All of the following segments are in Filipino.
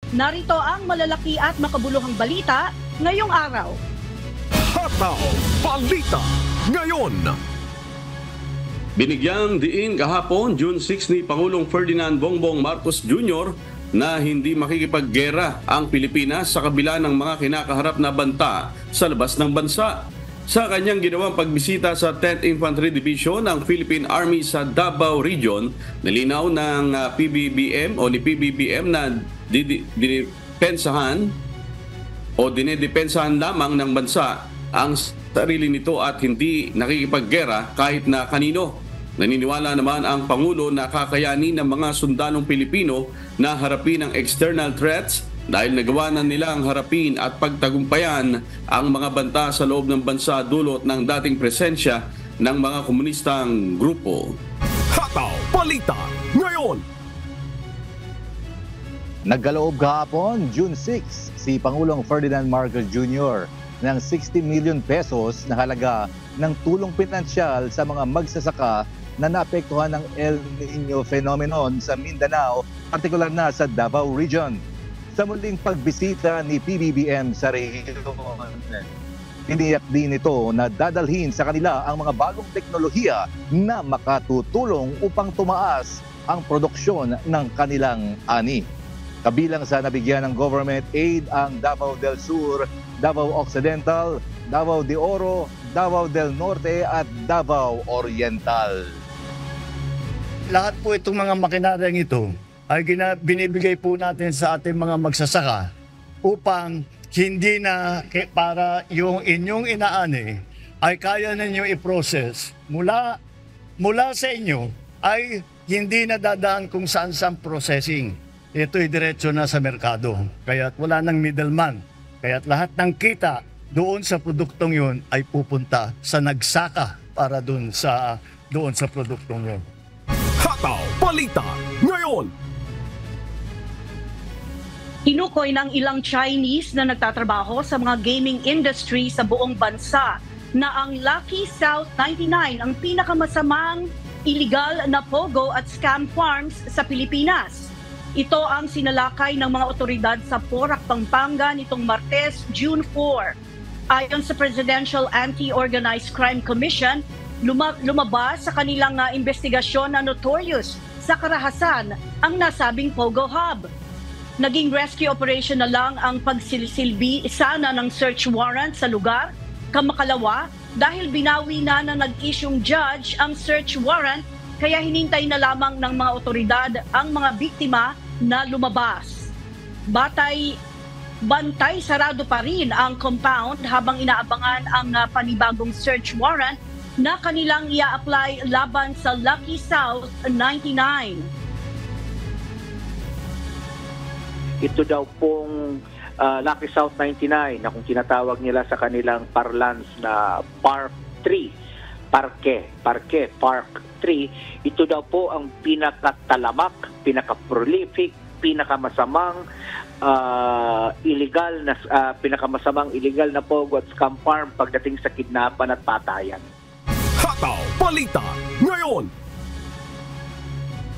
Narito ang malalaki at makabuluhang balita ngayong araw. Hataw Balita ngayon. Binigyang diin kahapon, June 6 ni Pangulong Ferdinand Bongbong Marcos Jr. na hindi makikipaggera ang Pilipinas sa kabila ng mga kinakaharap na banta sa labas ng bansa. Sa kanyang ginawang pagbisita sa 10th Infantry Division ng Philippine Army sa Davao Region, nilinaw ng PBBM o ni PBBM na dinidepensahan lamang ng bansa ang sarili nito at hindi nakikipaggera kahit na kanino. Naniniwala naman ang Pangulo na kakayanin ng mga sundalong Pilipino na harapin ang external threats dahil nagawa na nilang harapin at pagtagumpayan ang mga banta sa loob ng bansa dulot ng dating presensya ng mga komunistang grupo. Hataw Balita ngayon. Nagkaloob kahapon, June 6, si Pangulong Ferdinand Marcos Jr. ng 60 million pesos na halaga ng tulong pinansyal sa mga magsasaka na naapektuhan ng El Niño phenomenon sa Mindanao, partikular na sa Davao Region. Sa muling pagbisita ni PBBM sa rehiyon, tiniyak din ito na dadalhin sa kanila ang mga bagong teknolohiya na makatutulong upang tumaas ang produksyon ng kanilang ani. Kabilang sa nabigyan ng government aid ang Davao del Sur, Davao Occidental, Davao de Oro, Davao del Norte at Davao Oriental. Lahat po itong mga makinaryang ito ay binibigay po natin sa ating mga magsasaka upang hindi na para yung inyong inaani ay kaya ninyo i-process mula sa inyo ay hindi na dadaan kung saan processing. Ito'y diretso na sa merkado. Kaya't wala nang middleman. Kaya't lahat ng kita doon sa produktong yun ay pupunta sa nagsaka para doon sa produktong yun. Hataw Balita ngayon. Tinukoy ng ilang Chinese na nagtatrabaho sa mga gaming industry sa buong bansa na ang Lucky South 99 ang pinakamasamang illegal na pogo at scam farms sa Pilipinas. Ito ang sinalakay ng mga otoridad sa Porac, Pampanga nitong Martes, June 4. Ayon sa Presidential Anti-Organized Crime Commission, lumabas sa kanilang investigasyon na notorious sa karahasan ang nasabing pogo hub. Naging rescue operation na lang ang pagsilsilbi sana ng search warrant sa lugar, kamakalawa dahil binawi na nag-isyong judge ang search warrant kaya hinintay na lamang ng mga otoridad ang mga biktima na lumabas. Bantay sarado pa rin ang compound habang inaabangan ang panibagong search warrant na kanilang ia-apply laban sa Lucky South 99. Ito daw pong Lucky South 99 na kung tinatawag nila sa kanilang parlance na Park 3, Park 3, ito daw po ang pinakatalamak, pinaka-prolific, pinakamasamang pinakamasamang illegal na pogo at scam farm pagdating sa kidnapan at patayan. Hataw Balita ngayon.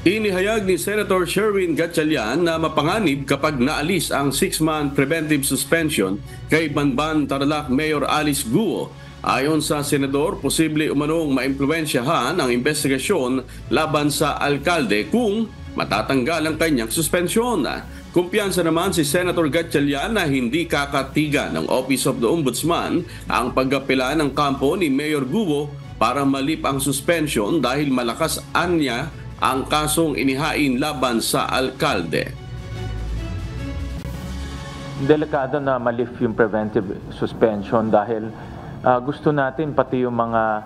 Inihayag ni Senator Sherwin Gatchalian na mapanganib kapag naalis ang 6-month preventive suspension kay Banban Tarlac Mayor Alice Guo. Ayon sa senador, posible umanong maimpluwensyahan ang investigasyon laban sa alkalde kung matatanggal ang kanyang suspensyon. Kumpiyansa naman si Senator Gatchalian na hindi kakatigan ng Office of the Ombudsman ang pag-apela ng kampo ni Mayor Guo para malip ang suspension dahil malakas anya ang kasong inihain laban sa alkalde. Delikado na malif yung preventive suspension dahil gusto natin pati yung mga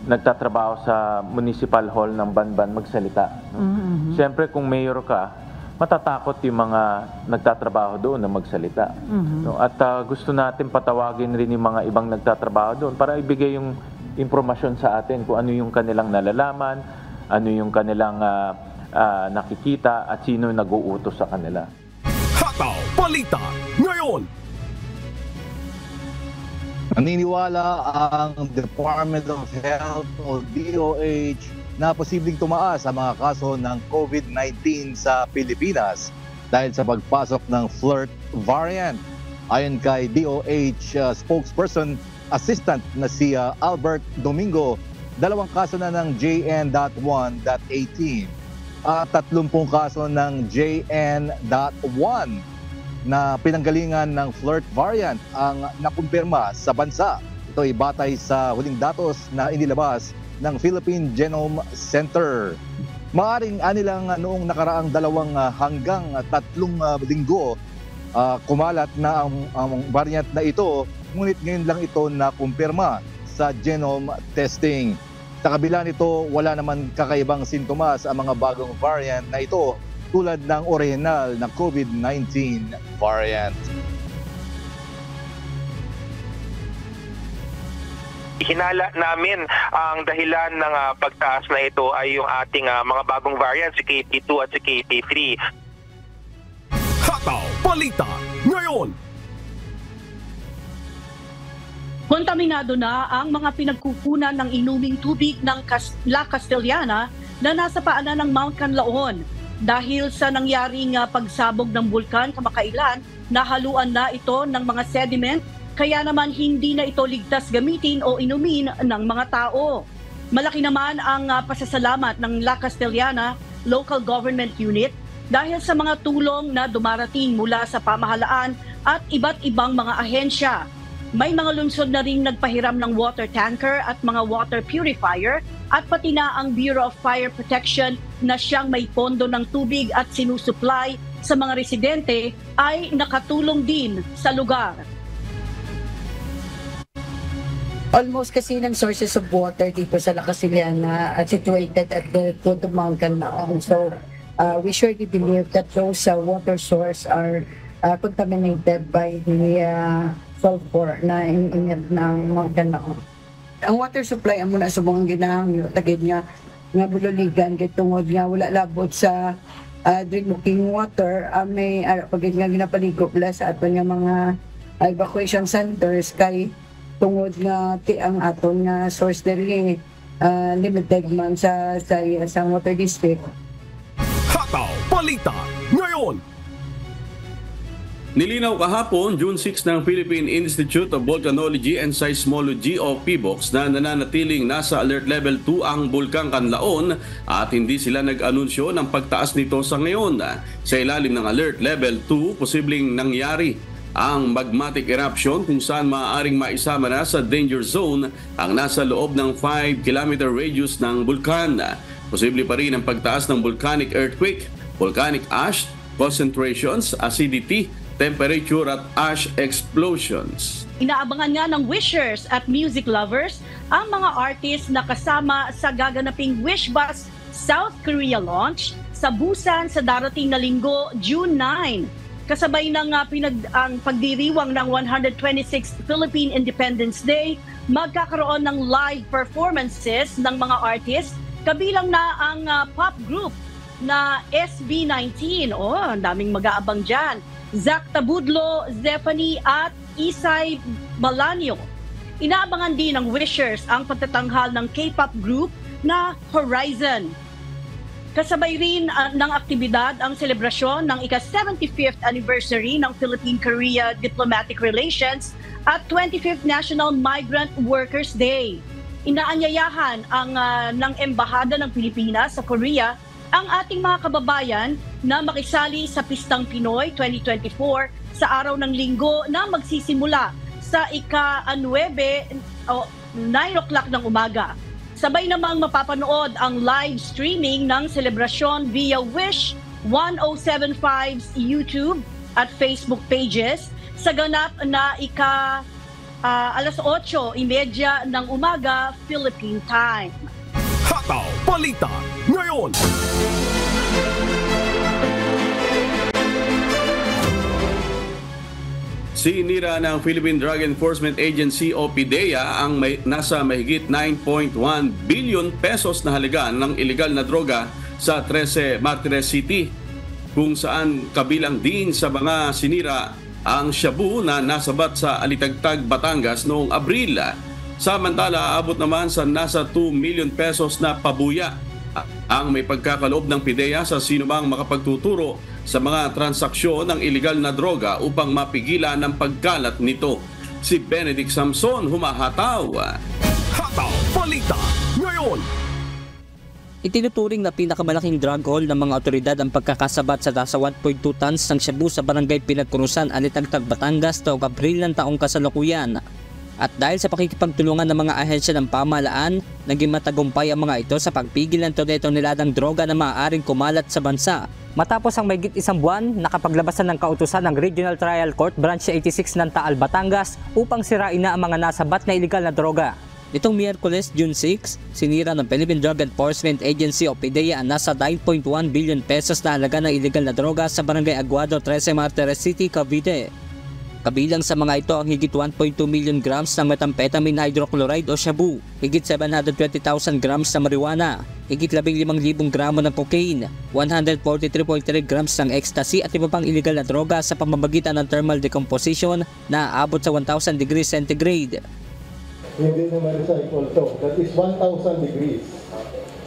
nagtatrabaho sa municipal hall ng Banban magsalita. Mm-hmm. Siyempre kung mayor ka, matatakot yung mga nagtatrabaho doon na magsalita. Mm-hmm. No? At gusto natin patawagin rin yung mga ibang nagtatrabaho doon para ibigay yung impormasyon sa atin kung ano yung kanilang nalalaman, ano yung kanilang nakikita at sino yung nag-uutos sa kanila. Hataw Balita ngayon. Naniniwala ang Department of Health o DOH na posibleng tumaas ang mga kaso ng COVID-19 sa Pilipinas. dahil sa pagpasok ng flirt variant. Ayon kay DOH spokesperson assistant na si Albert Domingo, 2 kaso na ng JN.1.18 at 30 kaso ng JN.1 na pinanggalingan ng flirt variant ang nakumpirma sa bansa. Ito ay batay sa huling datos na inilabas ng Philippine Genome Center. Maaring anilang noong nakaraang 2 hanggang 3 linggo kumalat na ang variant na ito, ngunit ngayon lang ito na kumpirma sa genome testing. Sa kabila nito, wala naman kakaibang sintomas ang mga bagong variant na ito tulad ng orihinal na COVID-19 variant. Hinala namin ang dahilan ng pagtaas na ito ay yung ating mga bagong variants, si KP2 at si KP3. Hataw Balita ngayon. Kontaminado na ang mga pinagkukunan ng inuming tubig ng La Castellana na nasa paanan ng Mount Canlaon. Dahil sa nangyaring pagsabog ng bulkan kamakailan, nahaluan na ito ng mga sediment, kaya naman hindi na ito ligtas gamitin o inumin ng mga tao. Malaki naman ang pasasalamat ng La Castellana Local Government Unit dahil sa mga tulong na dumarating mula sa pamahalaan at iba't ibang mga ahensya. May mga lungsod na ring nagpahiram ng water tanker at mga water purifier at pati na ang Bureau of Fire Protection na siyang may pondo ng tubig at sinusupply sa mga residente ay nakatulong din sa lugar. Almost kasi ng sources of water dito sa La Castellana situated at the foot of Mount Canlaon. So we surely believe that those water sources are contaminated by the sulfur na init ng Mount Canlaon. Ang water supply amo na sa mga ginahang tagid nga buloligan kay tungod nga wala labot sa drinking water, may pagid nga ginapaligo sa aton nga mga evacuation centers kay tungod nga ang aton nga source diri limited man sa water district. Hataw Balita ngayon. Nilinaw kahapon, June 6 ng Philippine Institute of Volcanology and Seismology o PBOX na nananatiling nasa alert level 2 ang Bulkang Canlaon at hindi sila nag-anunsyo ng pagtaas nito sa ngayon. Sa ilalim ng alert level 2, posibleng nangyari ang magmatic eruption kung saan maaaring maisama na sa danger zone ang nasa loob ng 5-kilometer radius ng bulkan. Posible pa rin ang pagtaas ng volcanic earthquake, volcanic ash, concentrations, acidity, temperature at ash explosions. Inaabangan nga ng wishers at music lovers ang mga artist na kasama sa gaganaping Wish Bus South Korea launch sa Busan sa darating na linggo, June 9. Kasabay ng ang pagdiriwang ng 126th Philippine Independence Day, magkakaroon ng live performances ng mga artist, kabilang na ang pop group na SB19. Ang daming mag-aabang dyan. Zach Tabudlo, Zephanie at Isay Malanyo. Inaabangan din ng wishers ang pagtatanghal ng K-pop group na Horizon. Kasabay rin ng aktibidad ang selebrasyon ng ika-75th anniversary ng Philippine-Korea Diplomatic Relations at 25th National Migrant Workers Day. Inaanyayahan ng Embahada ng Pilipinas sa Korea ang ating mga kababayan na makisali sa Pistang Pinoy 2024 sa araw ng linggo na magsisimula sa ika-9 o 9 o'clock ng umaga. Sabay namang mapapanood ang live streaming ng selebrasyon via Wish 1075's YouTube at Facebook pages sa ganap na alas 8:30 ng umaga Philippine Time. Hataw Balita ngayon. Sinira ng Philippine Drug Enforcement Agency o PDEA ang nasa mahigit 9.1 billion pesos na halaga ng iligal na droga sa 13 Martires City, kung saan kabilang din sa mga sinira ang shabu na nasabat sa Alitagtag, Batangas noong Abril. Samantala, aabot naman sa nasa 2 million pesos na pabuya ang may pagkakaloob ng PDEA sa sinumang makapagtuturo sa mga transaksyon ng iligal na droga upang mapigilan ang pagkalat nito. Si Benedict Samson humahataw. Hataw Balita ngayon. Itinuturing na pinakamalaking drug haul ng mga otoridad ang pagkakasabat sa tasa 1.2 tons ng shabu sa barangay Pinagkurusan, Alitagtag, Batangas taong Abril ng taong kasalukuyan. At dahil sa pakikipagtulungan ng mga ahensya ng pamahalaan, naging matagumpay ang mga ito sa pagpigil ng tonel-toneladang droga na maaaring kumalat sa bansa. Matapos ang mahigit isang buwan, nakapaglabasan ng kautusan ng Regional Trial Court Branch 86 ng Taal, Batangas upang sirain na ang mga nasabat na iligal na droga. Nitong Miyerkules, June 6, sinira ng Philippine Drug Enforcement Agency o PDEA ang nasa 9.1 billion pesos na halaga ng iligal na droga sa Barangay Aguado, 13 Martires City, Cavite. Kabilang sa mga ito ang higit 1.2 million grams ng methamphetamine hydrochloride o shabu, higit 720,000 grams na marijuana, higit 15,000 gramo ng cocaine, 143.3 grams ng ecstasy at iba pang illegal na droga sa pamamagitan ng thermal decomposition na aabot sa 1,000 degrees centigrade. Hindi na ma-recycle to. That is 1,000 degrees.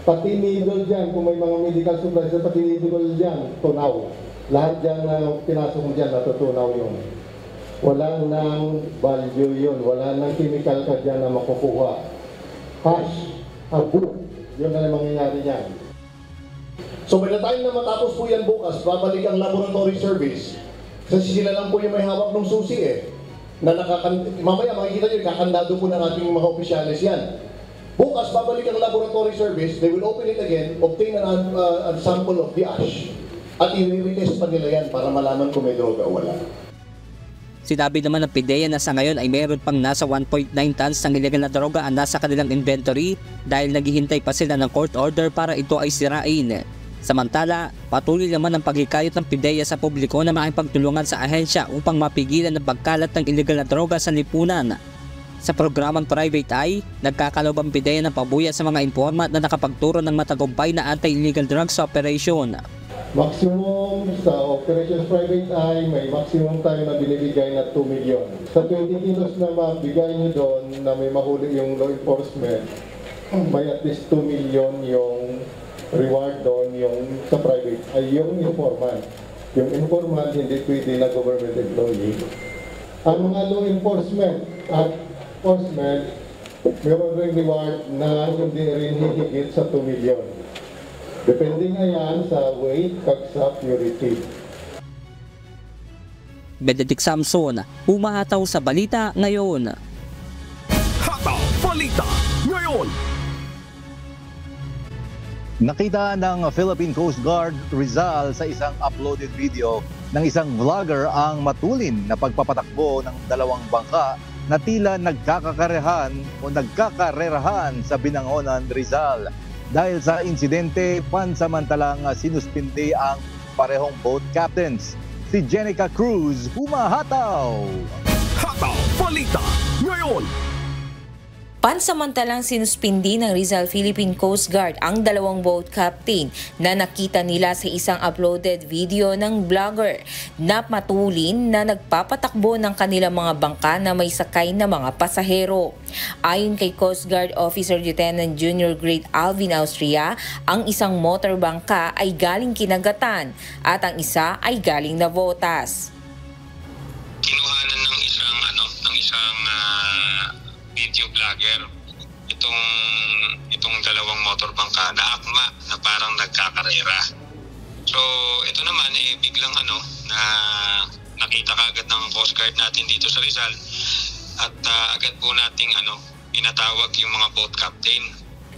Pati needle dyan, kung may mga medical supplies, pati needle dyan, tunaw. Lahat dyan na pinasok mo dyan, natutunaw yun. Wala nang value yun. Wala nang chemical ka dyan na makukuha. Hash, abu, yun na yung mangyayari niyan. So by the time na matapos po yan bukas, babalik ang laboratory service. Kasi sila lang po yung may hawak ng susi na mamaya makikita nyo, kakandado po ng ating mga opisyalis yan. Bukas, babalik ang laboratory service, they will open it again, obtain a sample of the ash, at i-retest pa nila yan para malaman kung may droga o wala. Sinabi naman ng PDEA na sa ngayon ay mayroon pang nasa 1.9 tons ng illegal na droga ang nasa kanilang inventory dahil naghihintay pa sila ng court order para ito ay sirain. Samantala, patuloy naman ang paghikayat ng PDEA sa publiko na makipagtulungan sa ahensya upang mapigilan ang pagkalat ng illegal na droga sa lipunan. Sa programang Private Eye, nagkakalob ang PDEA ng pabuya sa mga informant na nakapagturo ng matagumpay na anti-illegal drugs operation. Maximum sa Operations Private Eye, may maximum tayo na binibigay na 2 million. Sa 20 kilos na mabigay nyo doon na may mahuli yung law enforcement, may at least 2 million yung reward doon yung sa private ay yung informant. Yung informant hindi pwede na government employee. Ang mga law enforcement at enforcement, mayroon rin reward na hindi rin hihigit sa 2 million. Depende nga yan sa weight, kaksa, purity. Benedict Samson, humahataw sa balita ngayon. Hataw Balita ngayon. Nakita ng Philippine Coast Guard Rizal sa isang uploaded video ng isang vlogger ang matulin na pagpapatakbo ng dalawang bangka na tila nagkakakarerahan sa Binangonan, Rizal. Dahil sa insidente, pansamantalang sinuspindi ang parehong boat captains. Si Jenica Cruz, humahataw! Hataw Balita ngayon. Pansamantalang sinuspindi ng Rizal Philippine Coast Guard ang dalawang boat captain na nakita nila sa isang uploaded video ng vlogger na matulin na nagpapatakbo ng kanilang mga bangka na may sakay na mga pasahero. Ayon kay Coast Guard Officer Lieutenant Junior Grade Alvin Austria, ang isang motor bangka ay galing Kinagatan at ang isa ay galing Navotas. Kinuhanan ng isang video vlogger itong dalawang motor bangka na akma na parang nagkakarera. So ito naman biglang na nakita kaagad ng Coast Guard natin dito sa Rizal at agad po nating pinatawag yung mga boat captain.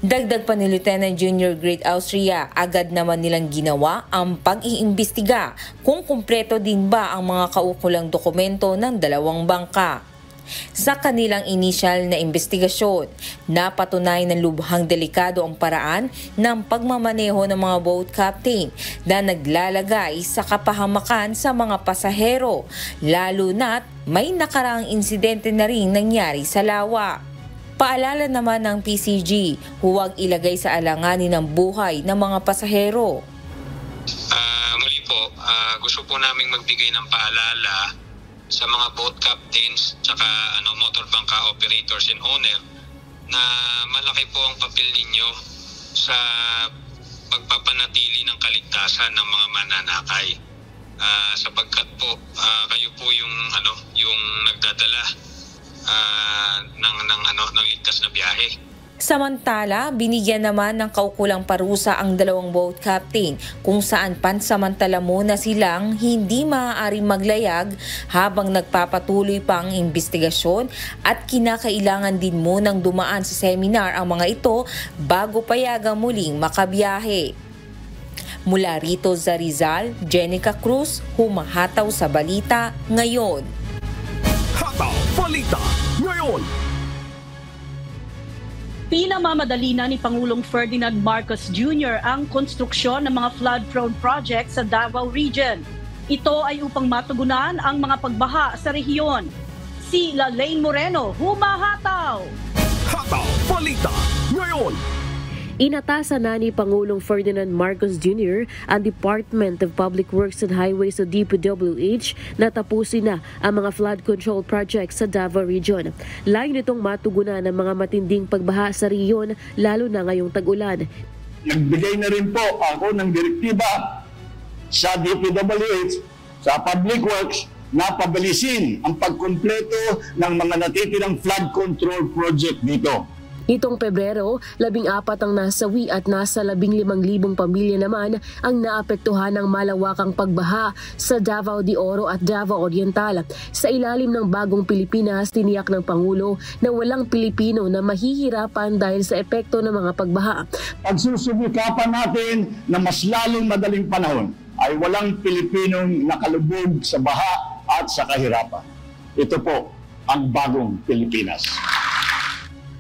Dagdag pa ni Lieutenant Junior Grade Austria, agad naman nilang ginawa ang pag-iimbestiga kung kumpleto din ba ang mga kaukulang dokumento ng dalawang bangka. Sa kanilang initial na investigasyon, napatunay ng lubhang delikado ang paraan ng pagmamaneho ng mga boat captain na naglalagay sa kapahamakan sa mga pasahero, lalo na't may nakaraang insidente na rin nangyari sa lawa. Paalala naman ng PCG, huwag ilagay sa alanganin ng buhay ng mga pasahero. Muli po, gusto po naming magbigay ng paalala sa mga boat captains tsaka motor bangka operators and owner na malaki po ang papel ninyo sa pagpapanatili ng kaligtasan ng mga mananakay. sapagkat po kayo po yung yung nagdadala ng ligtas na biyahe. Samantala, binigyan naman ng kaukulang parusa ang dalawang boat captain kung saan pansamantala muna silang hindi maaaring maglayag habang nagpapatuloy pa ang investigasyon at kinakailangan din munang dumaan sa seminar ang mga ito bago payagang muling makabiyahe. Mula rito sa Rizal, Jenica Cruz, humahataw sa Balita Ngayon. Hataw Balita Ngayon. Pinamamadali na ni Pangulong Ferdinand Marcos Jr. ang konstruksyon ng mga flood-prone projects sa Davao Region. Ito ay upang matugunan ang mga pagbaha sa rehiyon. Si Lalaine Moreno, humahataw! Hataw Balita Ngayon. Inatasan na ni Pangulong Ferdinand Marcos Jr. ang Department of Public Works and Highways o DPWH na tapusin na ang mga flood control projects sa Davao Region. Layo nitong matugunan ang mga matinding pagbaha sa rehiyon lalo na ngayong tag-ulan. Nagbigay na rin po ako ng direktiba sa DPWH, sa Public Works, na pabilisin ang pagkumpleto ng mga natitirang flood control project dito. Nitong Pebrero, 14 ang nasawi at nasa 15,000 pamilya naman ang naapektuhan ng malawakang pagbaha sa Davao de Oro at Davao Oriental. Sa ilalim ng Bagong Pilipinas, tiniyak ng Pangulo na walang Pilipino na mahihirapan dahil sa epekto ng mga pagbaha. Pagsusubikapan natin na mas lalong madaling panahon ay walang Pilipinong nakalubog sa baha at sa kahirapan. Ito po ang Bagong Pilipinas.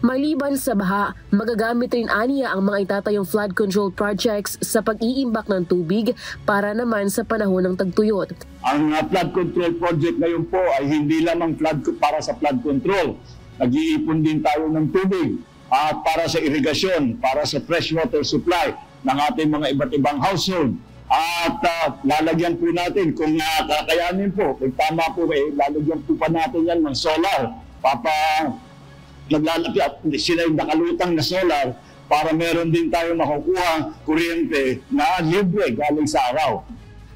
Maliban sa baha, magagamit rin aniya ang mga itatayong flood control projects sa pag-iimbak ng tubig para naman sa panahon ng tagtuyot. Ang flood control project ngayon po ay hindi lamang para sa flood control. Nag-iipon din tayo ng tubig at para sa irigasyon, para sa freshwater supply ng ating mga iba't ibang household. At lalagyan po natin kung kakayanin po, kung tama po, lalagyan po pa natin yan ng solar. Sila yung nakalutang na solar para meron din tayo makukuha kuryente na libre galing sa araw.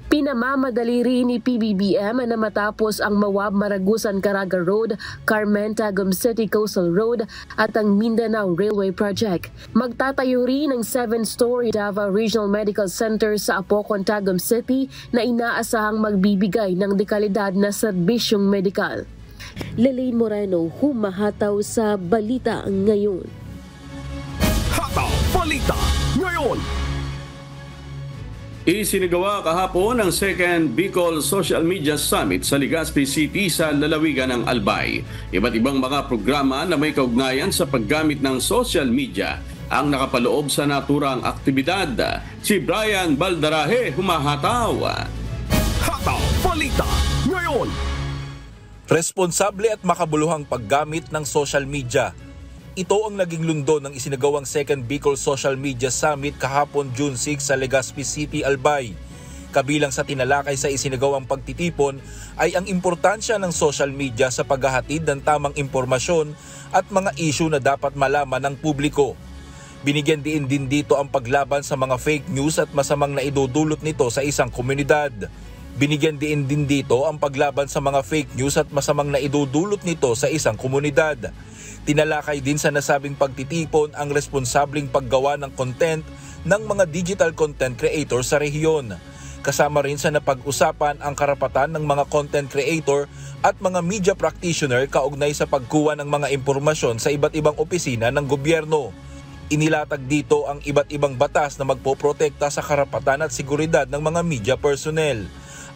Pinamamadali rin ni PBBM na matapos ang Mawab Maragusan Caraga Road, Carmen-Tagum City Coastal Road at ang Mindanao Railway Project. Magtatayo rin ng 7-story Davao Regional Medical Center sa Apocon, Tagum City na inaasahang magbibigay ng dekalidad na serbisyong medikal. Lalaine Moreno, humahataw sa Balita Ngayon. Hataw Balita Ngayon. Isinagawa kahapon ang Second Bicol Social Media Summit sa Legazpi City sa lalawigan ng Albay. Iba't ibang mga programa na may kaugnayan sa paggamit ng social media ang nakapaloob sa naturang aktibidad. Si Brian Baldarahe, humahataw. Hataw Balita Ngayon. Responsable at makabuluhang paggamit ng social media. Ito ang naging lundo ng isinagawang Second Bicol Social Media Summit kahapon June 6 sa Legazpi City, Albay. Kabilang sa tinalakay sa isinagawang pagtitipon ay ang importansya ng social media sa paghahatid ng tamang impormasyon at mga issue na dapat malaman ng publiko. Binigyan din dito ang paglaban sa mga fake news at masamang naidudulot nito sa isang komunidad. Binigyan din dito ang paglaban sa mga fake news at masamang naidudulot nito sa isang komunidad. Tinalakay din sa nasabing pagtitipon ang responsableng paggawa ng content ng mga digital content creator sa rehiyon. Kasama rin sa napag-usapan ang karapatan ng mga content creator at mga media practitioner kaugnay sa pagkuha ng mga impormasyon sa iba't ibang opisina ng gobyerno. Inilatag dito ang iba't ibang batas na magpoprotekta sa karapatan at seguridad ng mga media personnel.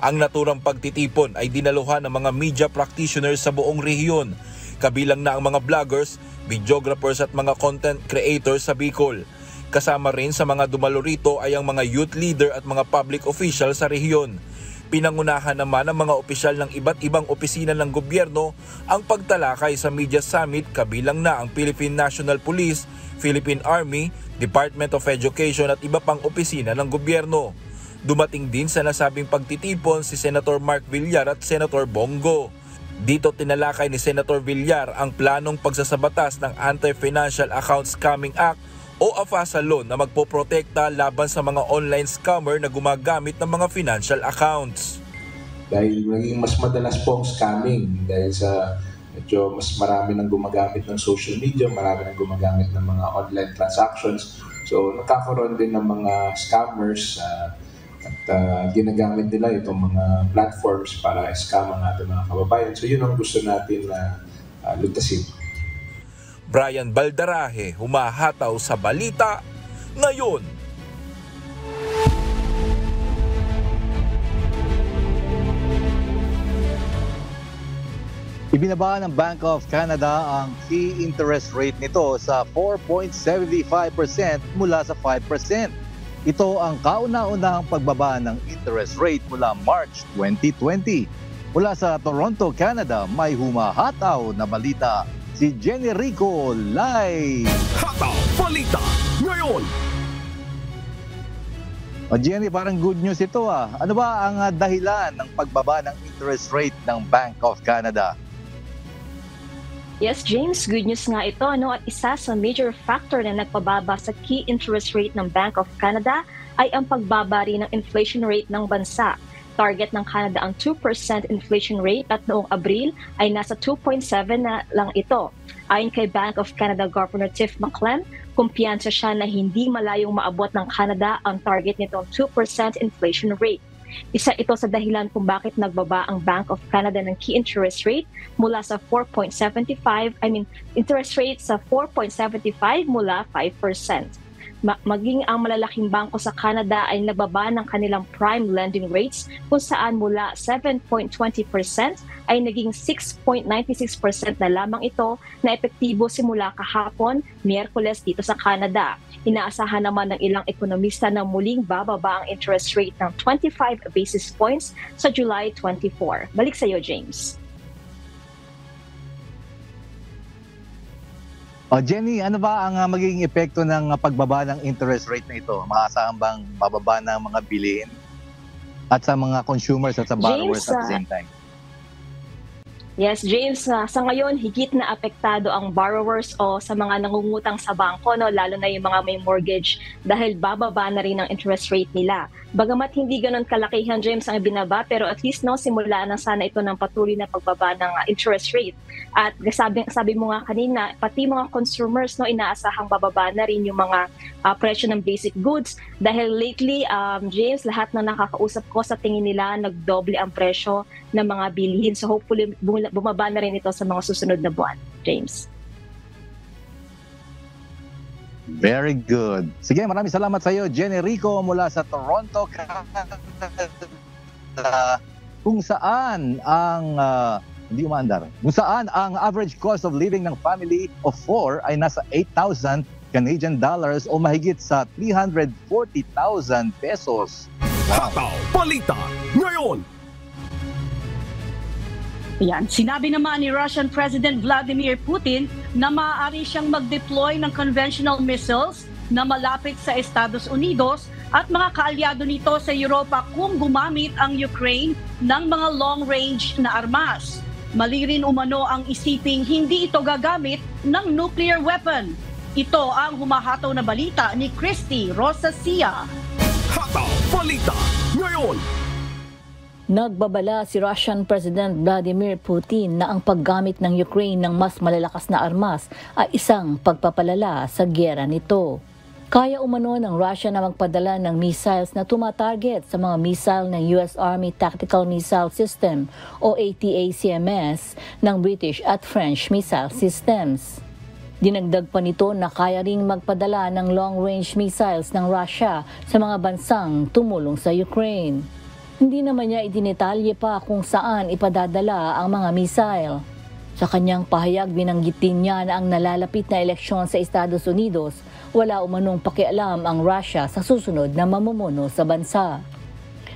Ang naturang pagtitipon ay dinaluhan ng mga media practitioners sa buong rehiyon, kabilang na ang mga vloggers, videographers at mga content creators sa Bicol. Kasama rin sa mga dumalo rito ay ang mga youth leader at mga public official sa rehiyon. Pinangunahan naman ng mga opisyal ng iba't ibang opisina ng gobyerno ang pagtalakay sa Media Summit, kabilang na ang Philippine National Police, Philippine Army, Department of Education at iba pang opisina ng gobyerno. Dumating din sa nasabing pagtitipon si Senator Mark Villar at Senator Bongo. Dito tinalakay ni Senator Villar ang planong pagsasabatas ng Anti-Financial Account Scamming Act o AFASA Law na magpoprotekta laban sa mga online scammer na gumagamit ng mga financial accounts. dahil naging mas madalas po ang scamming dahil sa medyo mas marami nang gumagamit ng social media, marami nang gumagamit ng mga online transactions. So nakakaroon din ng mga scammers at ginagamit nila itong mga platforms para scam ang ating mga kababayan. So yun ang gusto natin na lutasin. Brian Baldarahe, humahataw sa Balita Ngayon. Ibinaba ng Bank of Canada ang key interest rate nito sa 4.75% mula sa 5%. Ito ang kauna-unahang pagbaba ng interest rate mula March 2020. Mula sa Toronto, Canada, may humahataw na balita si Jenny Rico live. Hataw Balita Ngayon. O Jenny, parang good news ito ah. Ano ba ang dahilan ng pagbaba ng interest rate ng Bank of Canada? Yes, James, good news nga ito. At isa sa major factor na nagpababa sa key interest rate ng Bank of Canada ay ang pagbaba rin ng inflation rate ng bansa. Target ng Canada ang 2% inflation rate at noong Abril ay nasa 2.7 na lang ito. Ayon kay Bank of Canada Governor Tiff Macklem, kumpiyansa siya na hindi malayong maabot ng Canada ang target nitong 2% inflation rate. Isa ito sa dahilan kung bakit nagbaba ang Bank of Canada ng key interest rate mula sa 4.75, interest rate sa 4.75 mula 5%. Maging ang malalaking bangko sa Canada ay nagbaba ng kanilang prime lending rates kung saan mula 7.20% ay naging 6.96% na lamang ito na epektibo simula kahapon, Miyerkules dito sa Canada. Inaasahan naman ng ilang ekonomista na muling bababa ang interest rate ng 25 basis points sa July 24. Balik sa iyo, James. Jenny, ano ba ang magiging epekto ng pagbaba ng interest rate na ito? Maasahan bang bababa ng mga bilihin at sa mga consumers at sa borrowers at the same time? Yes, James, sa ngayon higit na apektado ang borrowers o sa mga nangungutang sa bangko, lalo na yung mga may mortgage dahil bababa na rin ang interest rate nila. Bagamat hindi ganun kalakihan, James, ang binaba, pero at least simula na sana ito ng patuloy na pagbaba ng interest rate. At sabi mo nga kanina, pati mga consumers inaasahang bababa na rin yung mga presyo ng basic goods dahil lately, James, lahat na nakakausap ko sa tingin nila nagdoble ang presyo ng mga bilihin. So hopefully bumaba na rin ito sa mga susunod na buwan, James. Very good. Sige, maraming salamat sa iyo, Jenny Rico mula sa Toronto, Canada, kung saan ang kung saan ang average cost of living ng family of 4 ay nasa 8,000 Canadian dollars o mahigit sa 340,000 pesos. Hataw Balita Ngayon. Yan. Sinabi naman ni Russian President Vladimir Putin na maaari siyang mag-deploy ng conventional missiles na malapit sa Estados Unidos at mga kaalyado nito sa Europa kung gumamit ang Ukraine ng mga long-range na armas. Mali rin umano ang isiping hindi ito gagamit ng nuclear weapon. Ito ang humahataw na balita ni Christy Rosacia. Hataw Balita Ngayon. Nagbabala si Russian President Vladimir Putin na ang paggamit ng Ukraine ng mas malalakas na armas ay isang pagpapalala sa gyera nito. Kaya umano ng Russia na magpadala ng missiles na tumatarget sa mga missile ng US Army Tactical Missile System o ATACMS ng British at French missile systems. Dinagdag pa nito na kaya ring magpadala ng long-range missiles ng Russia sa mga bansang tumulong sa Ukraine. Hindi naman niya idinetalye pa kung saan ipadadala ang mga missile. Sa kanyang pahayag, binanggit din niya na ang nalalapit na eleksyon sa Estados Unidos, wala umanong pakialam ang Russia sa susunod na mamumuno sa bansa.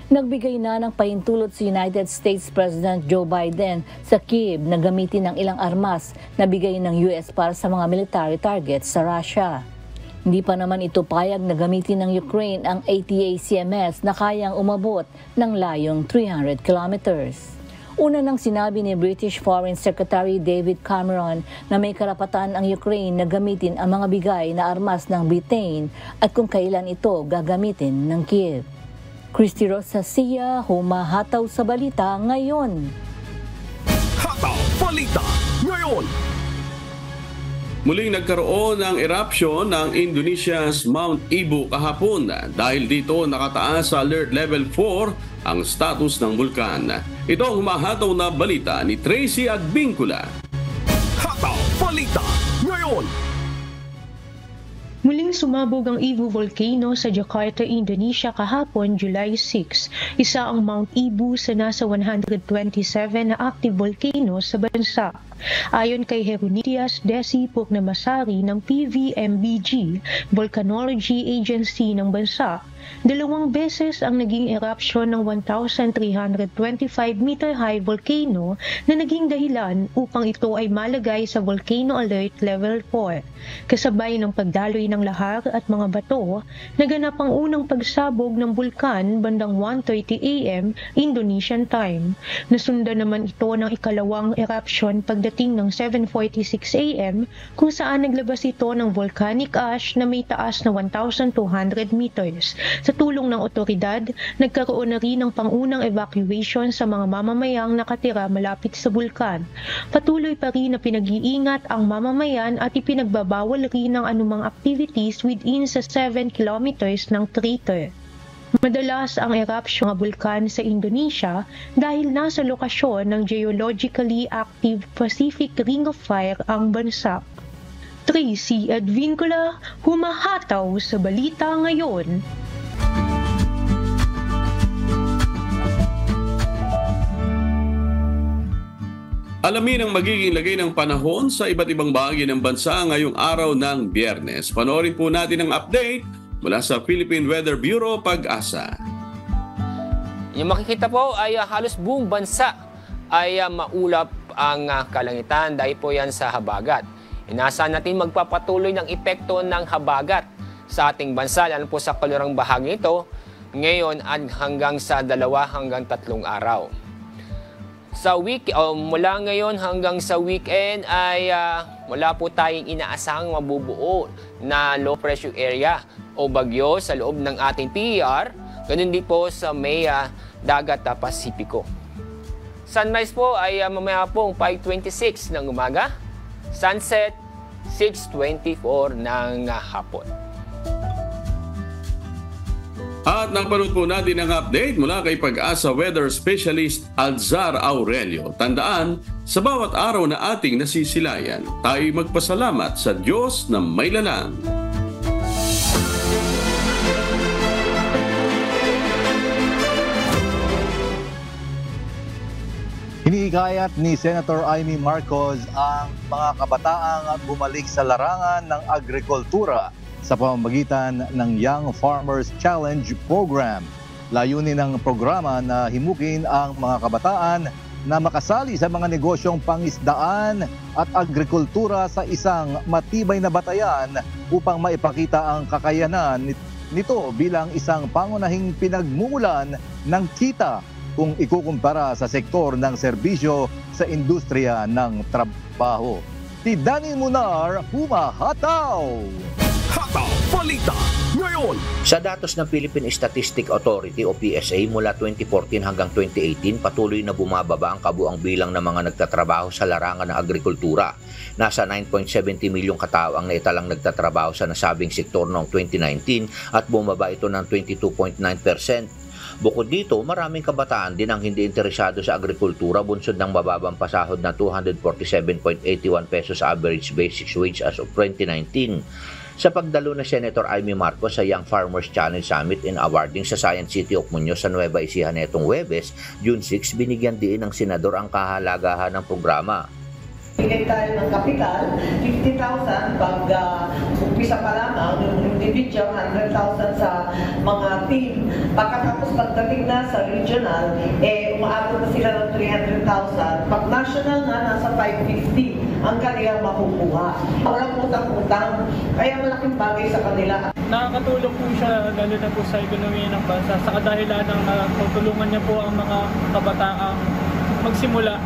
Nagbigay na ng pahintulot si United States President Joe Biden sa Kyiv na gamitin ng ilang armas na bigay ng US para sa mga military targets sa Russia. Hindi pa naman ito payag na gamitin ng Ukraine ang ATACMS na kayang umabot ng layong 300 kilometers. Una nang sinabi ni British Foreign Secretary David Cameron na may karapatan ang Ukraine na gamitin ang mga bigay na armas ng Britain at kung kailan ito gagamitin ng Kyiv. Christy Rosasia, humahataw sa balita ngayon. Hataw Balita ngayon. Muling nagkaroon ng eruption ng Indonesia's Mount Ibu kahapon. Dahil dito nakataas sa Alert Level 4 ang status ng bulkan. Ito ang humahataw na balita ni Tracy Agbincula. Hataw Balita ngayon. Muling sumabog ang Ibu Volcano sa Jakarta, Indonesia kahapon, July 6. Isa ang Mount Ibu sa nasa 127 na active volcano sa bansa. Ayon kay Herunitias Desi Pugnamasari ng PVMBG, Volcanology Agency ng bansa, 2 beses ang naging eruption ng 1,325-meter high volcano na naging dahilan upang ito ay malagay sa Volcano Alert Level 4. Kasabay ng pagdaloy ng lahar at mga bato, naganap ang unang pagsabog ng bulkan bandang 1:30 AM Indonesian time. Nasundan naman ito ng ikalawang eruption pagdating ng 7:46 AM kung saan naglabas ito ng volcanic ash na may taas na 1,200 meters. Sa tulong ng otoridad, nagkaroon na rin ng pangunang evacuation sa mga mamamayang nakatira malapit sa bulkan. Patuloy pa rin na pinag-iingat ang mamamayan at ipinagbabawal rin ng anumang activities within sa 7 kilometers ng crater. Madalas ang eruption ng bulkan sa Indonesia dahil nasa lokasyon ng geologically active Pacific Ring of Fire ang bansa. Tracy Advincula, humahataw sa balita ngayon. Alamin ang magiging lagay ng panahon sa iba't ibang bahagi ng bansa ngayong araw ng Biyernes. Panoorin po natin ang update mula sa Philippine Weather Bureau, Pag-asa. Yung makikita po ay halos buong bansa ay maulap ang kalangitan dahil po yan sa habagat. Inaasahan natin magpapatuloy ng epekto ng habagat sa ating bansa, lalo po sa kalurang bahagi ito, ngayon at hanggang sa 2 hanggang 3 araw. Mula ngayon hanggang sa weekend ay wala po tayong inaasahang mabubuo na low pressure area o bagyo sa loob ng ating PER, ganun din po sa may dagat Pasipiko. Sunrise po ay mamaya pong 5:26 ng umaga, sunset 6:24 ng hapon. At napanood po natin ang update mula kay Pag-asa Weather Specialist Alzar Aurelio. Tandaan, sa bawat araw na ating nasisilayan, tayo magpasalamat sa Diyos na may lalang. Hinihikayat ni Senator Amy Marcos ang mga kabataang bumalik sa larangan ng agrikultura sa pamamagitan ng Young Farmers Challenge Program. Layunin ng programa na himukin ang mga kabataan na makasali sa mga negosyong pangisdaan at agrikultura sa isang matibay na batayan upang maipakita ang kakayanan nito bilang isang pangunahing pinagmumulan ng kita kung ikukumpara sa sektor ng serbisyo sa industriya ng trabaho. Si Danny Munar, humahataw! Hataw Balita ngayon. Sa datos ng Philippine Statistic Authority o PSA mula 2014 hanggang 2018, patuloy na bumababa ang kabuang bilang ng mga nagtatrabaho sa larangan ng agrikultura. Nasa 9.70 milyong katao ang naitalang nagtatrabaho sa nasabing sektor noong 2019 at bumaba ito ng 22.9%. Bukod dito, maraming kabataan din ang hindi interesado sa agrikultura bunsod ng bababang pasahod na 247.81 pesos average basic wage as of 2019. Sa pagdalo na Senator Amy Marcos sa Young Farmers Challenge Summit in awarding sa Science City of Muñoz sa Nueva Ecija netong Huwebes, June 6, binigyan din ng senador ang kahalagahan ng programa. Bigay tayo ng kapital, 50,000 pag umpisa pa lamang, yung individual, 100,000 sa mga team. Pagkatapos pagdating na sa regional, umaabot na sila ng 300,000. Pag national na, nasa 550 ang kanilang makukuha. Walang utang-utang, kaya malaking bagay sa kanila. Nakakatulong po siya lalo na po sa ekonomiya ng bansa sa kadahilan ng tutulungan niya po ang mga kabataang magsimula.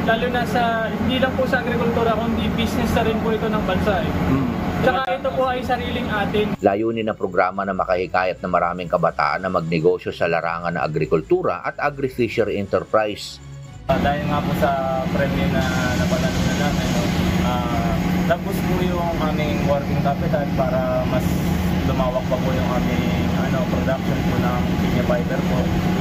Lalo na sa, hindi lang po sa agrikultura, kundi business na rin po ito ng bansa. Tsaka ito po ay sariling atin. Layunin ng programa na makahikayat na maraming kabataan na magnegosyo sa larangan ng agrikultura at agri-fishery enterprise. Dahil nga po sa premyo na napanalo na namin, nag-boost po yung aming working capital para mas lumawak pa po yung aming production po ng pinya fiber po.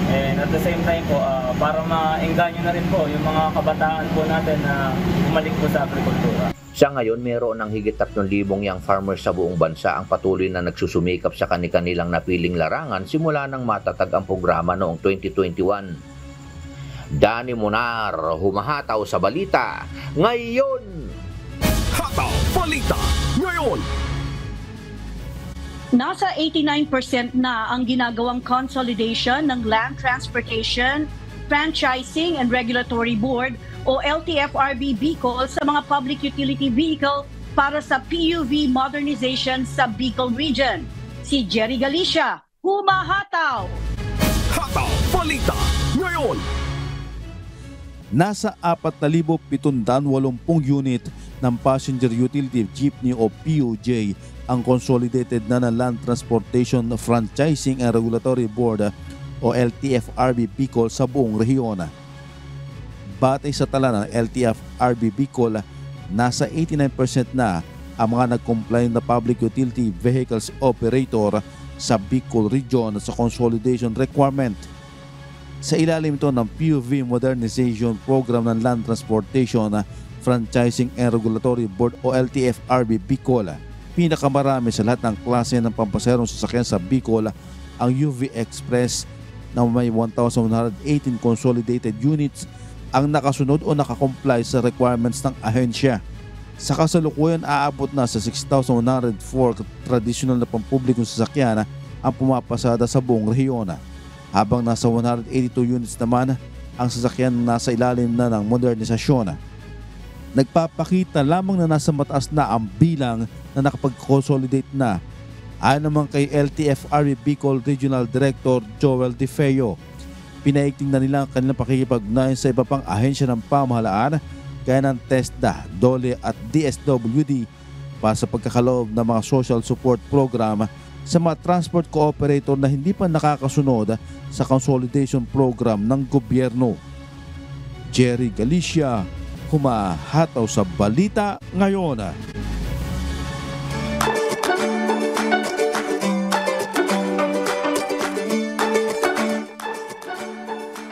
And at the same time po, para maengganyo na rin po yung mga kabataan po natin na bumalik po sa agrikultura. Sa ngayon, meron ng higit 3,000 young farmers sa buong bansa ang patuloy na nagsusumikap sa kani-kanilang napiling larangan simula nang matatag ang programa noong 2021. Danny Monar, humahataw sa balita ngayon. Hataw Balita ngayon. Nasa 89% na ang ginagawang consolidation ng Land Transportation, Franchising and Regulatory Board o LTFRB Bicol sa mga public utility vehicle para sa PUV modernization sa Bicol Region. Si Jerry Galicia, humahataw. Hataw Balita ngayon. Nasa 4,780 unit ng Passenger Utility Jeepney o PUJ ang consolidated na ng Land Transportation Franchising and Regulatory Board o LTFRB Bicol sa buong rehiyon. Batay sa tala ng LTFRB Bicol, nasa 89% na ang mga nag-comply na public utility vehicles operator sa Bicol Region sa consolidation requirement. Sa ilalim ito ng PUV Modernization Program ng Land Transportation Franchising and Regulatory Board o LTFRB Bicol, pinakamarami sa lahat ng klase ng pampaserong sasakyan sa Bicol ang UV Express na may 1,118 consolidated units ang nakasunod o nakakomply sa requirements ng ahensya. Sa kasalukuyan, aabot na sa 6,104 traditional na pampublikong sasakyan ang pumapasada sa buong rehiyon, habang nasa 182 units naman ang sasakyan na nasa ilalim na ng modernisasyon. Nagpapakita lamang na nasa mataas na ang bilang na nakapag-consolidate na. Ayon naman kay LTFRB Bicol Regional Director Joel De Feo, pinaigting na nila ang kanilang pakikipag-ugnayan sa iba pang ahensya ng pamahalaan gaya ng TESDA, DOLE at DSWD para sa pagkakaloob ng mga social support program sa mga transport cooperator na hindi pa nakakasunod sa consolidation program ng gobyerno. Jerry Galicia, humahataw sa balita ngayon.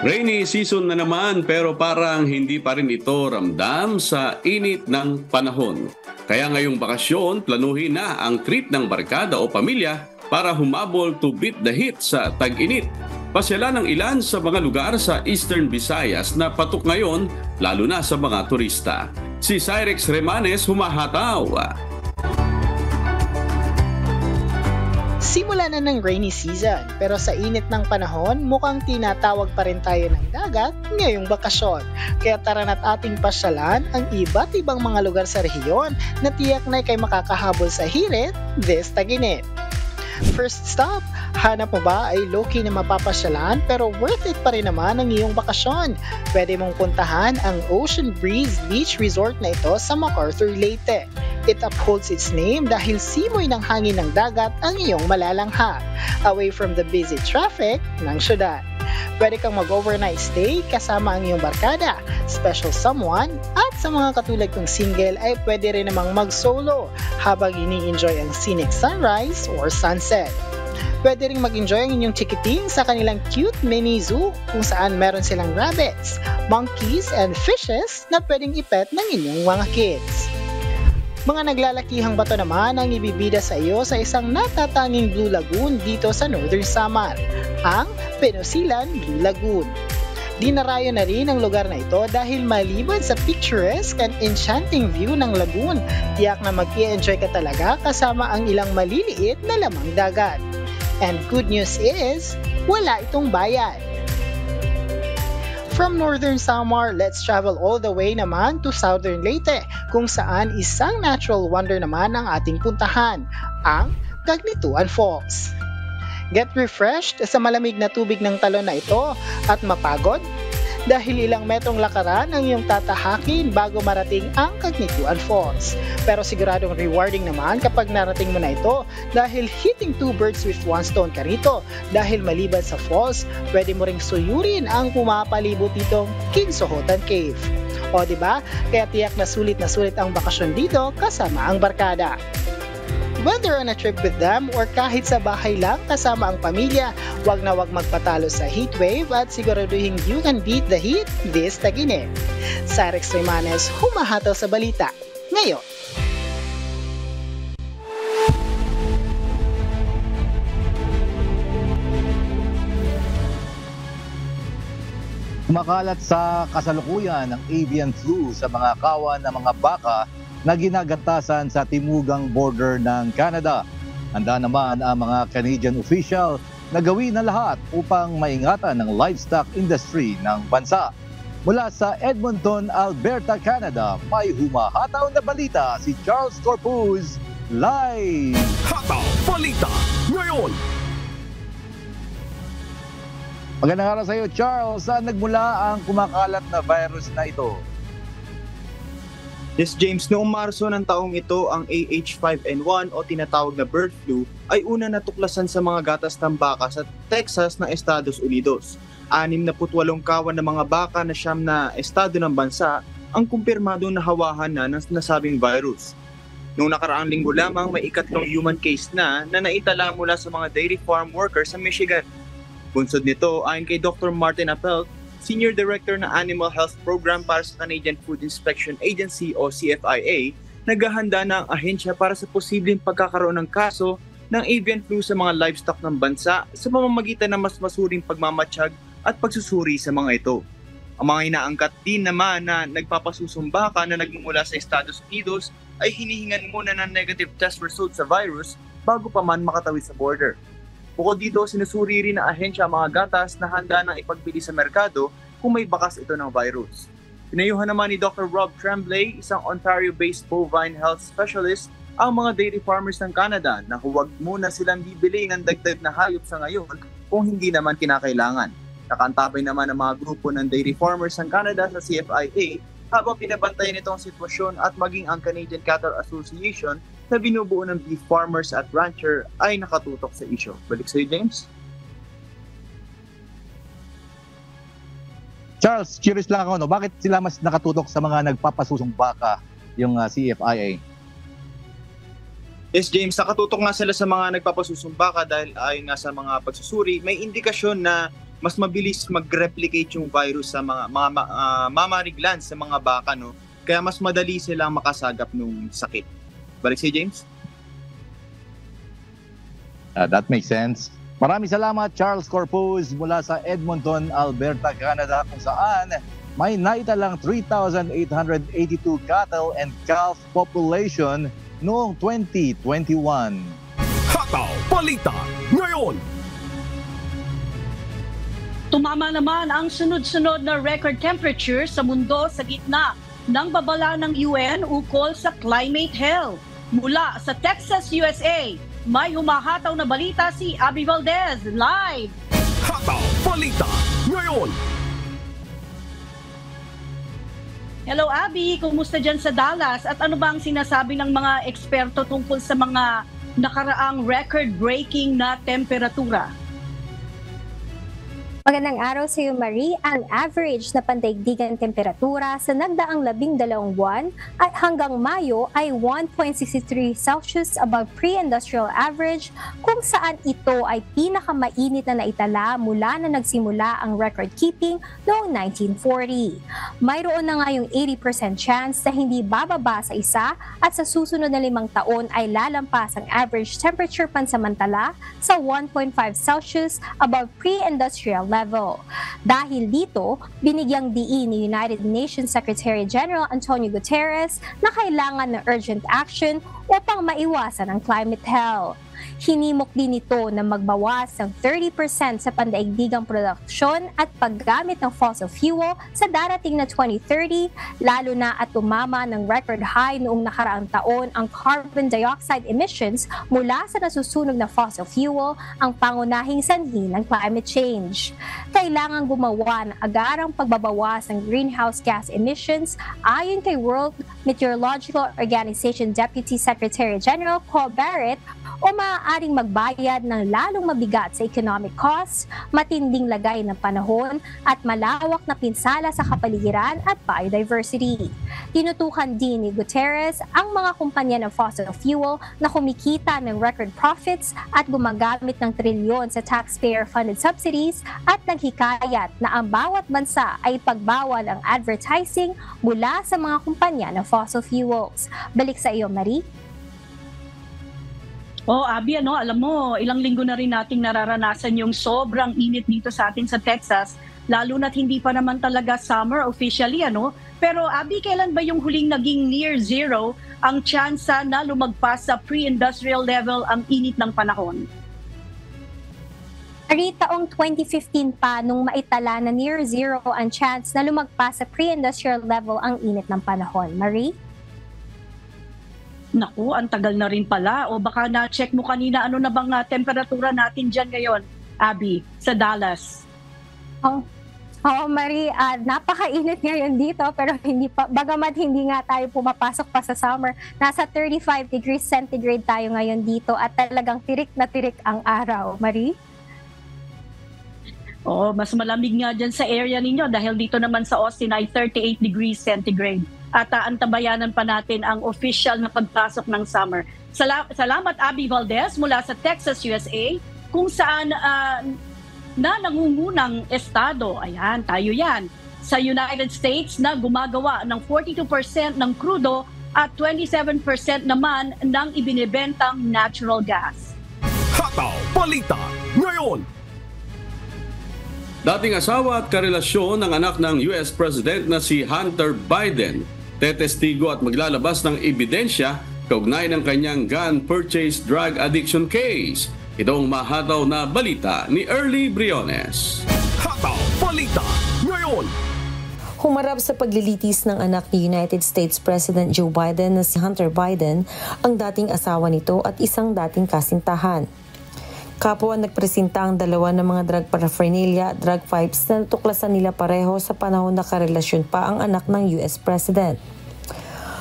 Rainy season na naman pero parang hindi pa rin ito ramdam sa init ng panahon. Kaya ngayong bakasyon, planuhin na ang trip ng barkada o pamilya para humabol to beat the heat sa tag-init. Pasyalan ng ilan sa mga lugar sa Eastern Visayas na patok ngayon, lalo na sa mga turista. Si Cyrex Remanes, humahataw. Simula na ng rainy season, pero sa init ng panahon, mukhang tinatawag pa rin tayo ng dagat ngayong bakasyon. Kaya tara na't ating pasyalan ang iba't ibang mga lugar sa rehiyon na tiyak na ikay makakahabol sa hirit this tag-init. First stop, hanap mo ba ay low-key na mapapasyalan pero worth it pa rin naman ang iyong bakasyon? Pwede mong puntahan ang Ocean Breeze Beach Resort na ito sa MacArthur, Leyte. It upholds its name dahil simoy ng hangin ng dagat ang iyong malalanghap, away from the busy traffic ng syudad. Pwede kang mag-overnight stay kasama ang iyong barkada, special someone, at sa mga katulad kong single ay pwede rin namang mag-solo habang ini-enjoy ang scenic sunrise or sunset. Pwede rin mag-enjoy ang inyong ticketing sa kanilang cute mini zoo kung saan meron silang rabbits, monkeys, and fishes na pwedeng ipet ng inyong mga kids. Mga naglalakihang bato naman ang ibibida sa iyo sa isang natatanging Blue Lagoon dito sa Northern Samar, ang Penosilan Blue Lagoon. Dinarayo na rin ang lugar na ito dahil maliban sa picturesque and enchanting view ng lagoon, tiyak na mag-i-enjoy ka talaga kasama ang ilang maliliit na lamang dagat. And good news is, wala itong bayad. From Northern Samar, let's travel all the way naman to Southern Leyte, kung saan isang natural wonder naman ang ating puntahan, ang Gaglituan Falls. Get refreshed sa malamig na tubig ng talon na ito at mapagod? dahil ilang metrong lakaran ang iyong tatahakin bago marating ang Cagneytuan Falls. Pero siguradong rewarding naman kapag narating mo na ito dahil hitting two birds with one stone ka rito. Dahil maliban sa falls, pwede mo ring suyurin ang pumapalibot ditong Kinsohotan Cave. O diba? Kaya tiyak na sulit ang bakasyon dito kasama ang barkada. Whether on a trip with them or kahit sa bahay lang kasama ang pamilya, wag na wag magpatalo sa heatwave at siguraduhin you can beat the heat this Tag-init. Cyrex Remanes, humahataw sa balita ngayon. Kumakalat sa kasalukuyan ng avian flu sa mga kawan ng mga baka na ginagatasan sa timugang border ng Canada. Handa naman ang mga Canadian official na gawin ang lahat upang maingatan ng livestock industry ng bansa. Mula sa Edmonton, Alberta, Canada, may humahataw na balita si Charles Corpuz live. Hataw Balita ngayon. Magandang araw sa iyo, Charles. Saan nagmula ang kumakalat na virus na ito? Yes, James, noong Marso ng taong ito, ang AH5N1 o tinatawag na bird flu ay una natuklasan sa mga gatas ng baka sa Texas ng Estados Unidos. 68 kawan ng mga baka na siyam na estado ng bansa ang kumpirmadong nahawahan na ng nasabing virus. Noong nakaraang linggo lamang, may ikatlong human case na naitala mula sa mga dairy farm workers sa Michigan. Bunsod nito, ayon kay Dr. Martin Appelt, Senior Director ng Animal Health Program para sa Canadian Food Inspection Agency o CFIA, naghahanda na ang ahensya para sa posibleng pagkakaroon ng kaso ng avian flu sa mga livestock ng bansa sa pamamagitan ng mas masuring pagmamatsyag at pagsusuri sa mga ito. Ang mga inaangkat din naman na nagpapasusumbaka na nagmumula sa Estados Unidos ay hinihingan muna ng negative test result sa virus bago pa man makatawid sa border. Bukod dito, sinusuri rin ng ahensya ang mga gatas na handa nang ipagbili sa merkado kung may bakas ito ng virus. Pinayuhan naman ni Dr. Rob Tremblay, isang Ontario-based bovine health specialist, ang mga dairy farmers ng Canada na huwag muna silang bibili ng dagdag na hayop sa ngayon kung hindi naman kinakailangan. Nakaantabay naman ang mga grupo ng dairy farmers ng Canada sa CFIA habang pinabantayan itong sitwasyon at maging ang Canadian Cattle Association na binubuo ng beef farmers at rancher ay nakatutok sa issue. Balik sa iyo, James. Charles, curious lang ako, no? Bakit sila mas nakatutok sa mga nagpapasusong baka, yung CFIA? Yes, James, nakatutok nga sila sa mga nagpapasusong baka dahil ayon nga sa mga pagsusuri, may indikasyon na mas mabilis mag-replicate yung virus sa mga mammary glands sa mga baka, no? Kaya mas madali silang makasagap ng sakit. Balik si James. That makes sense. Maraming salamat, Charles Corpuz mula sa Edmonton, Alberta, Canada, kung saan may naitalang 3,882 cattle and calf population noong 2021. Hataw Balita ngayon. Tumama naman ang sunod-sunod na record temperature sa mundo sa gitna ng babala ng UN ukol sa climate health. Mula sa Texas, USA, may humahataw na balita si Abby Valdez, live. Hataw Balita ngayon. Hello Abby, kumusta dyan sa Dallas? At ano ba ang sinasabi ng mga eksperto tungkol sa mga nakaraang record-breaking na temperatura? Magandang araw sa iyo, Marie. Ang average na pandaigdigan temperatura sa nagdaang 12 buwan at hanggang Mayo ay 1.63 Celsius above pre-industrial average, kung saan ito ay pinakamainit na naitala mula na nagsimula ang record-keeping noong 1940. Mayroon na nga yung 80% chance na hindi bababa sa isa at sa susunod na 5 taon ay lalampas ang average temperature pansamantala sa 1.5 Celsius above pre-industrial level. Dahil dito, binigyang diin ni United Nations Secretary General Antonio Guterres na kailangan ng urgent action upang maiwasan ang climate hell. Hinimok din ito na magbawas ng 30% sa pandaigdigang produksyon at paggamit ng fossil fuel sa darating na 2030, lalo na at tumama ng record high noong nakaraang taon ang carbon dioxide emissions mula sa nasusunog na fossil fuel, ang pangunahing sanhi ng climate change. Kailangan gumawa ng agarang pagbabawas ng greenhouse gas emissions ayon kay World Meteorological Organization Deputy Secretary General Paul Barrett, o maaaring magbayad ng lalong mabigat sa economic costs, matinding lagay ng panahon at malawak na pinsala sa kapaligiran at biodiversity. Tinutukan din ni Guterres ang mga kumpanya ng fossil fuel na kumikita ng record profits at gumagamit ng trilyon sa taxpayer-funded subsidies at naghikayat na ang bawat bansa ay pagbawal ang advertising mula sa mga kumpanya ng fossil fuels. Balik sa iyo, Marie. Abby, alam mo, ilang linggo na rin nating nararanasan yung sobrang init dito sa atin sa Texas, lalo na't hindi pa naman talaga summer officially, Pero Abby, kailan ba yung huling naging near zero ang tsansa na lumagpas sa pre-industrial level ang init ng panahon? Taong 2015 pa nung maitala na near zero ang chance na lumagpas sa pre-industrial level ang init ng panahon. Marie? Naku, ang tagal na rin pala. O baka na-check mo kanina, ano na bang temperatura natin dyan ngayon, Abby, sa Dallas? Marie, napakainit ngayon dito, pero bagamat hindi nga tayo pumapasok pa sa summer, nasa 35 degrees centigrade tayo ngayon dito at talagang tirik na tirik ang araw. Marie? Mas malamig nga dyan sa area ninyo dahil dito naman sa Austin ay 38 degrees centigrade. At antabayanan pa natin ang official na pagpasok ng summer. Salamat Abby Valdez mula sa Texas, USA, kung saan na nangungunang estado, ayan, tayo yan, sa United States na gumagawa ng 42% ng krudo at 27% naman ng ibinibentang natural gas. Hataw Balita ngayon! Dating asawa at karelasyon ng anak ng US President na si Hunter Biden, tetestigo at maglalabas ng ebidensya kaugnay ng kanyang gun purchase drug addiction case. Ito ang mahataw na balita ni Early Briones. Hataw Balita ngayon! Humarap sa paglilitis ng anak ni United States President Joe Biden na si Hunter Biden, ang dating asawa nito at isang dating kasintahan. Kapwa nagpresenta ang dalawa ng mga drug paraphernalia at drug pipes na natuklasan nila pareho sa panahon na karelasyon pa ang anak ng US President.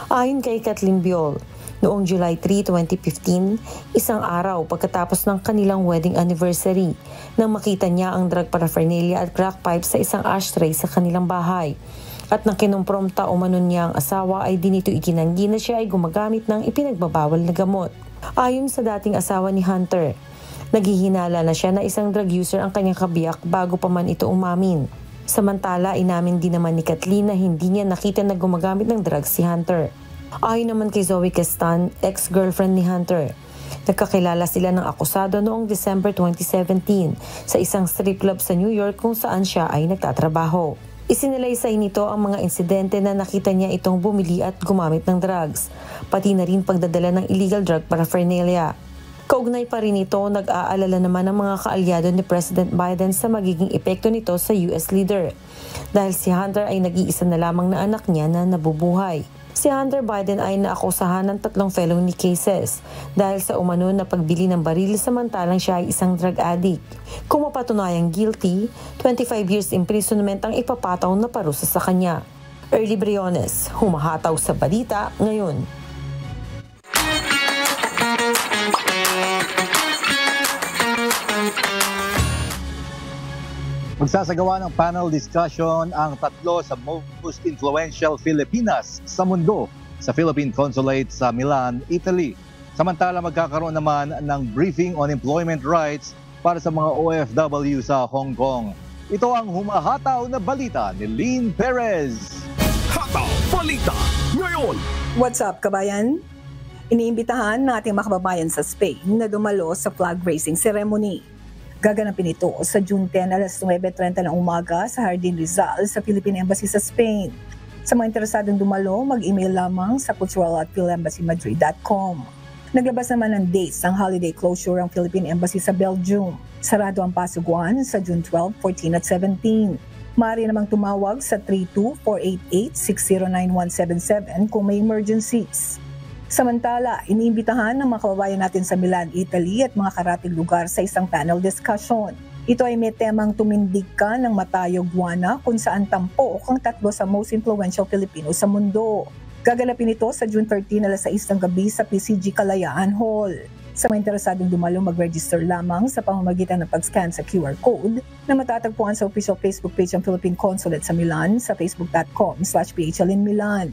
Ayon kay Kathleen Biol, noong July 3, 2015, isang araw pagkatapos ng kanilang wedding anniversary, nang makita niya ang drug paraphernalia at crack pipes sa isang ashtray sa kanilang bahay. At nang kinumpromta umano niya ang asawa ay dinito itinanggi na siya ay gumagamit ng ipinagbabawal na gamot. Ayon sa dating asawa ni Hunter, naghihinala na siya na isang drug user ang kanyang kabiyak bago pa man ito umamin. Samantala, inamin din naman ni Kathleen na hindi niya nakita na gumagamit ng drugs si Hunter. Ayon naman kay Zoe Castan, ex-girlfriend ni Hunter, nagkakilala sila ng akusado noong December 2017 sa isang strip club sa New York kung saan siya ay nagtatrabaho. Isinalaysay nito ang mga insidente na nakita niya itong bumili at gumamit ng drugs, pati na rin pagdadala ng illegal drug paraphernalia. Kaugnay pa rin ito, nag-aalala naman ang mga kaalyado ni President Biden sa magiging epekto nito sa US leader dahil si Hunter ay nag-iisa na lamang na anak niya na nabubuhay. Si Hunter Biden ay naakusahan ng 3 felony cases dahil sa umano na pagbili ng baril samantalang siya ay isang drug addict. Kung mapatunayang guilty, 25 years imprisonment ang ipapataw na parusa sa kanya. Early Briones, humahataw sa balita ngayon. Magsasagawa ng panel discussion ang 3 sa most influential Filipinas sa mundo sa Philippine Consulate sa Milan, Italy. Samantala, magkakaroon naman ng briefing on employment rights para sa mga OFW sa Hong Kong. Ito ang humahataw na balita ni Lynn Perez. Hataw Balita ngayon! What's up, kabayan? Iniimbitahan ng ating mga kababayan sa Spain na dumalo sa flag raising ceremony. Gaganapin ito sa June 10 alas 9:30 ng umaga sa Jardin Rizal sa Philippine Embassy sa Spain. Sa mga interesadong dumalo, mag-email lamang sa cultural@philembasymadrid.com. Naglabas naman ng dates ng holiday closure ang Philippine Embassy sa Belgium. Sarado ang Pasuguan sa June 12, 14 at 17. Maaari namang tumawag sa 32-488-609-177 kung may emergencies. Samantala, iniimbitahan ng mga kababayan natin sa Milan, Italy at mga karatig lugar sa isang panel discussion. Ito ay may temang tumindig ka ng Matayo Guana kung saan tampok ang 3 sa most influential Pilipino sa mundo. Gaganapin ito sa June 13 alas 6 ng gabi sa PCG Kalayaan Hall. Sa mga interesadong dumalo, mag-register lamang sa pamamagitan ng pag-scan sa QR code na matatagpuan sa official Facebook page ng Philippine Consulate sa Milan sa facebook.com/PHLinMilan.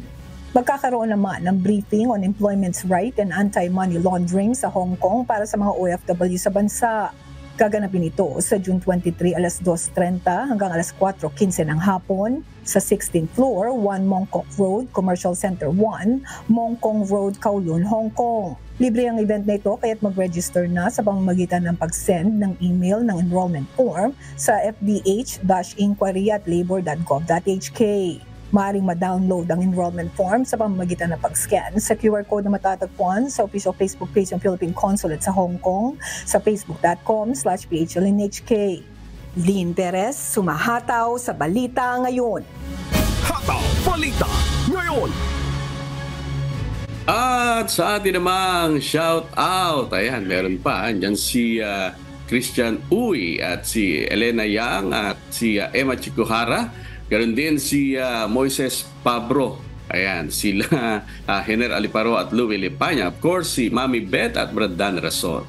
Magkakaroon naman ng briefing on employment's right and anti-money laundering sa Hong Kong para sa mga OFW sa bansa. Gaganapin ito sa June 23 alas 2:30 hanggang alas 4:15 ng hapon sa 16th floor, 1 Mongkok Road, Commercial Center 1, Mongkong Road, Kowloon, Hong Kong. Libre ang event na ito kaya't mag-register na sa pamamagitan ng pag-send ng email ng enrollment form sa fdh-inquiry@labor.gov.hk. Maaaring ma-download ang enrollment form sa pamamagitan ng pag-scan sa QR code na matatagpuan sa official Facebook page ng Philippine Consulate sa Hong Kong sa facebook.com/PHLNHK. Lynn Perez, sumahataw sa Balita Ngayon. Hataw Balita Ngayon! At sa atin namang shout out, ayan, meron pa. Andyan si Christian Uy at si Elena Yang at si Emma Chikuhara. Ganon din si Moises Pabro. Ayan, sila Hener Aliparo at Louie Lipanya. Of course, si Mami Beth at Bradan Rason.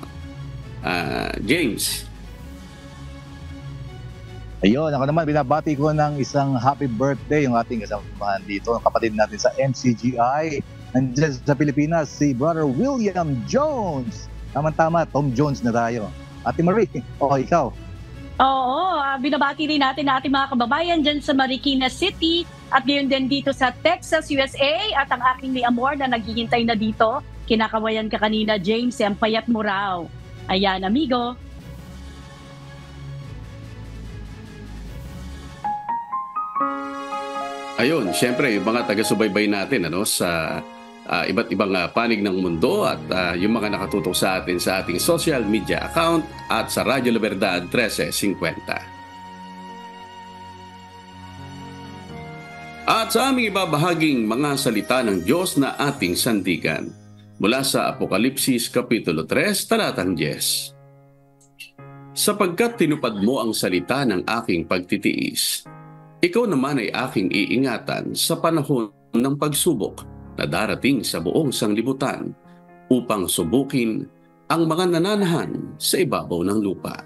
James. Ayun, ako naman binabati ko ng isang happy birthday yung ating kasamahan dito, ang kapatid natin sa MCGI. Nandiyan sa Pilipinas, si Brother William Jones. Tama-tama, Tom Jones na tayo. Ate Marie, ikaw. Oo, binabati rin natin ang ating mga kababayan dyan sa Marikina City at ngayon din dito sa Texas, USA at ang aking ni Amor na naghihintay na dito. Kinakawayan ka kanina, James, ang payat mo raw. Ayan, amigo. Ayun, syempre, yung mga taga-subaybay natin sa iba't ibang panig ng mundo at yung mga nakatutok sa atin sa ating social media account at sa Radyo La Verdad 1350. At sa aming ibabahaging mga salita ng Diyos na ating sandigan mula sa Apokalipsis Kapitulo 3, talatang 10. Sapagkat tinupad mo ang salita ng aking pagtitiis, ikaw naman ay aking iingatan sa panahon ng pagsubok na darating sa buong sanglibutan upang subukin ang mga nananahan sa ibabaw ng lupa.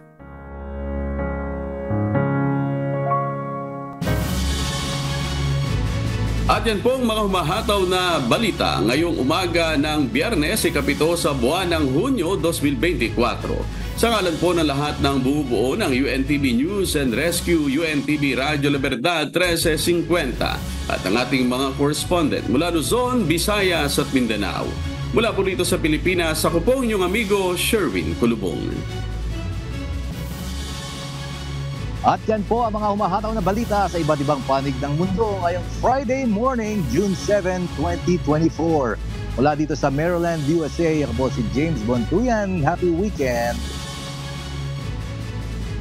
At yan pong mga humahataw na balita ngayong umaga ng Biyernes, ikapito sa buwan ng Hunyo 2024. Sa ngalan po ng lahat ng bubuo ng UNTV News and Rescue, UNTV Radio La Verdad 1350 at ang ating mga correspondent mula Luzon, Visayas at Mindanao. Mula po dito sa Pilipinas, ako po inyong amigo Sherwin Kulubong. At yan po ang mga humahataw na balita sa iba't ibang panig ng mundo ngayong Friday morning, June 7, 2024. Mula dito sa Maryland, USA, ako po si James Bontuyan. Happy weekend!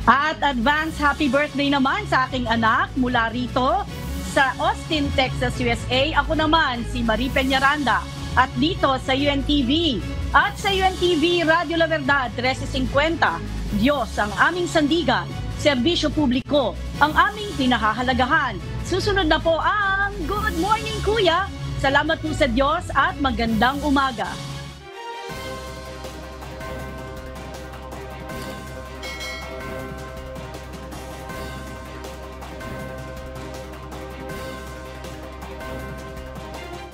At advance happy birthday naman sa aking anak mula rito sa Austin, Texas, USA. Ako naman si Marie Peñaranda at dito sa UNTV at sa UNTV Radio La Verdad 1350. Diyos ang aming sandigan, serbisyo publiko ang aming pinahahalagahan. Susunod na po ang Good Morning Kuya. Salamat po sa Diyos at magandang umaga.